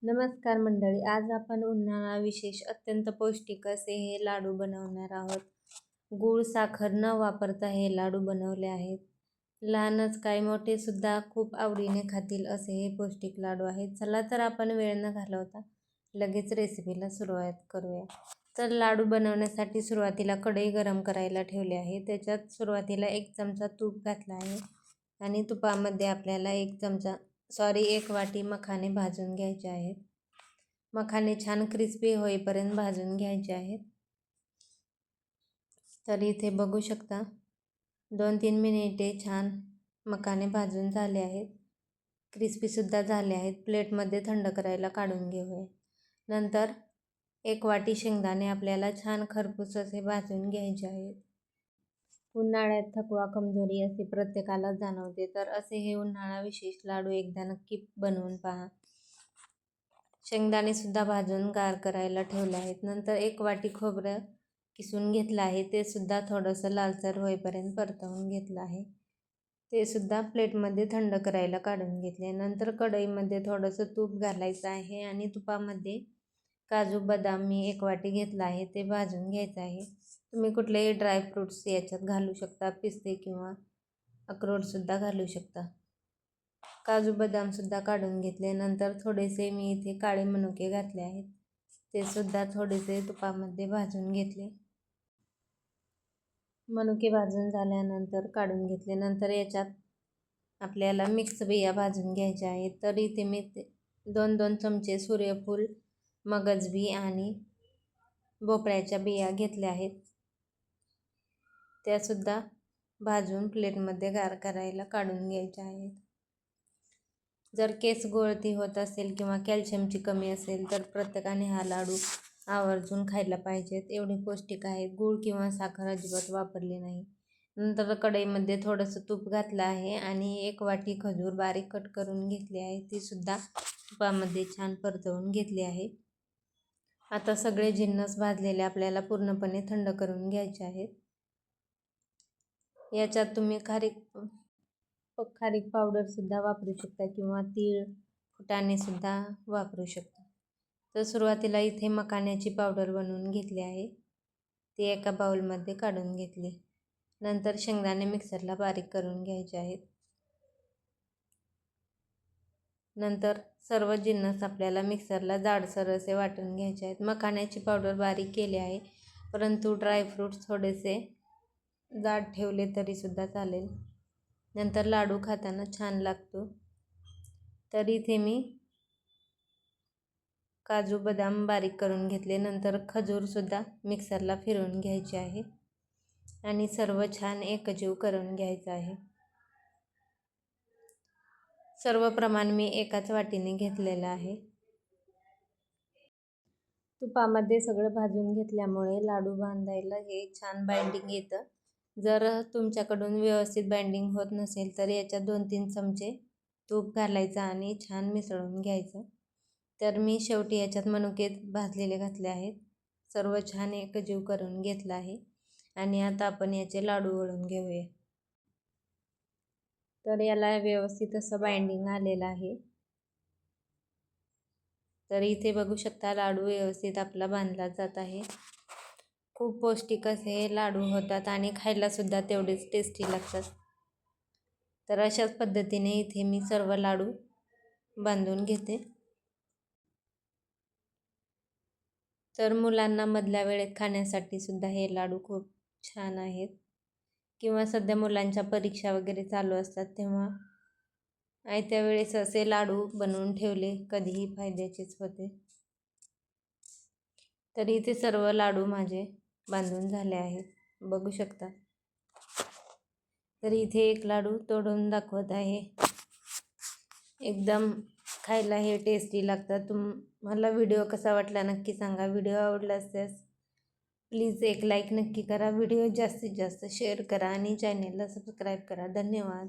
नमस्कार मंडळी, आज आपण उन्हाळा विशेष अत्यंत पौष्टिक असे हे लाडू बनवणार आहोत. गूळ साखर न वापरता हे लाडू बनवले आहेत. लहानच काय मोठे सुद्धा खूप आवडीने खातील असे हे पौष्टिक लाडू आहेत. चला तर आपण वेळ न घालवता लगेच रेसिपीला सुरुवात करूया. तर लाडू बनवण्यासाठी सुरुवातीला कढई गरम करायला ठेवली आहे. त्याच्यात सुरुवातीला 1 चमचा तूप घातला आहे आणि तुपामध्ये आपल्याला 1 वाटी मखाने भाजून घ्यायचे आहेत. मखाने छान क्रिस्पी होईपर्यंत भाजून घ्यायचे आहेत. तर इथे बघू शकता 2-3 मिनिटे छान मखाने भाजून झाले आहेत. क्रिस्पीसुद्धा झाले आहेत. प्लेटमध्ये थंड करायला काढून घेऊया. नंतर 1 वाटी शेंगदाणे आपल्याला छान खरपूस असे भाजून घ्यायचे आहेत. उन्हाळ्यात थकवा, कमजोरी असे प्रत्येकाला जाणवते, तर असे हे उन्हाळा विशेष लाडू एकदा नक्की बनवून पहा. शेंगदाणे सुद्धा भाजून गार करायला ठेवले आहेत. नंतर 1 वाटी खोबरं किसून घेतलं आहे. ते सुद्धा थोडंसं लालसर होईपर्यंत परतवून घेतलं आहे. ते सुद्धा प्लेटमध्ये थंड करायला काढून घेतले. नंतर कढईमध्ये थोडंसं तूप घालायचं आहे आणि तुपामध्ये काजू बदाम मी 1 वाटी घेतला आहे, ते भाजून घ्यायचं आहे. तुम्ही कुठलेही ड्रायफ्रूट्स याच्यात घालू शकता, पिस्ते किंवा अक्रोडसुद्धा घालू शकता. काजू बदामसुद्धा काढून घेतले. नंतर थोडेसे मी इथे काळे मनुके घातले आहेत, ते सुद्धा थोडेसे तुपामध्ये भाजून घेतले. मनुके भाजून झाल्यानंतर काढून घेतले. नंतर याच्यात आपल्याला मिक्स बिया भाजून घ्यायच्या आहेत. तर इथे मी 2-2 चमचे सूर्यफूल, मगजबी आणि भोपळ्याच्या बिया घेतल्या आहेत. त्यासुद्धा भाजून प्लेटमध्ये गार करायला काढून घ्यायच्या आहेत. जर केस गळती होत असेल किंवा कॅल्शियमची कमी असेल तर प्रत्येकाने हा लाडू आवर्जून खायला पाहिजेत. एवढे पौष्टिक आहेत. गूळ किंवा साखर अजिबात वापरली नाही. नंतर कढईमध्ये थोडंसं तूप घातलं आहे आणि 1 वाटी खजूर बारीक कट करून घेतली आहे. ती सुद्धा तुपामध्ये छान परतवून घेतली आहे. आता सगळे जिन्नस भाजलेले आपल्याला पूर्णपणे थंड करून घ्यायचे आहेत. याच्यात तुम्ही खारीक पावडरसुद्धा वापरू शकता किंवा तीळ, फुटाणेसुद्धा वापरू शकता. तर सुरुवातीला इथे मखाण्याची पावडर बनवून घेतली आहे, ती एका बाउलमध्ये काढून घेतली. नंतर शेंगदाणे मिक्सरला बारीक करून घ्यायचे आहेत. नंतर सर्व जिन्नस आपल्याला मिक्सरला जाडसर असे वाटून घ्यायचे आहेत. मखाण्याची पावडर बारीक केली आहे, परंतु ड्रायफ्रूट्स थोडेसे जाड ठेवले तरीसुद्धा चालेल. नंतर लाडू खाताना छान लागतो. तर इथे मी काजू बदाम बारीक करून घेतले. नंतर खजूरसुद्धा मिक्सरला फिरवून घ्यायचे आहे आणि सर्व छान एकजीव करून घ्यायचं आहे. सर्व प्रमाण मी एकाच वाटीने घेतलेलं आहे. तुपामध्ये सगळं भाजून घेतल्यामुळे लाडू बांधायला हे छान बाइंडिंग येतं. जर तुमच्याकडून व्यवस्थित बाइंडिंग होत नसेल तर याच्यात 2-3 चमचे तूप घालायचं आणि छान मिसळून घ्यायचं. तर मी शेवटी याच्यात मनुके भाजलेले घातले आहेत. सर्व छान एकजीव करून घेतलं आहे आणि आता आपण याचे लाडू वळून घेऊया. तर याला व्यवस्थित असं बाइंडिंग आलेलं आहे. तर इथे बघू शकता लाडू व्यवस्थित आपला बांधला जात आहे. खूप पौष्टिक असे हे लाडू होतात आणि खायलासुद्धा तेवढेच टेस्टी लागतात. तर अशाच पद्धतीने इथे मी सर्व लाडू बांधून घेते. तर मुलांना मधल्या वेळेत खाण्यासाठी सुद्धा हे लाडू खूप छान आहेत किंवा सध्या मुलांच्या परीक्षा वगैरे चालू असतात तेव्हा आयत्या वेळेस असे लाडू बनवून ठेवले कधीही फायद्याचेच होते. तर इथे सर्व लाडू माझे बांधून झाले आहेत, बघू शकता. तर इथे एक लाडू तोडून दाखवत आहे. एकदम खायला हे टेस्टी लागतात. तुम्हाला व्हिडिओ कसा वाटला नक्की सांगा. व्हिडिओ आवडला असल्यास प्लीज एक लाईक नक्की करा. व्हिडिओ जास्तीत जास्त शेअर करा आणि चॅनेलला सबस्क्राईब करा. धन्यवाद.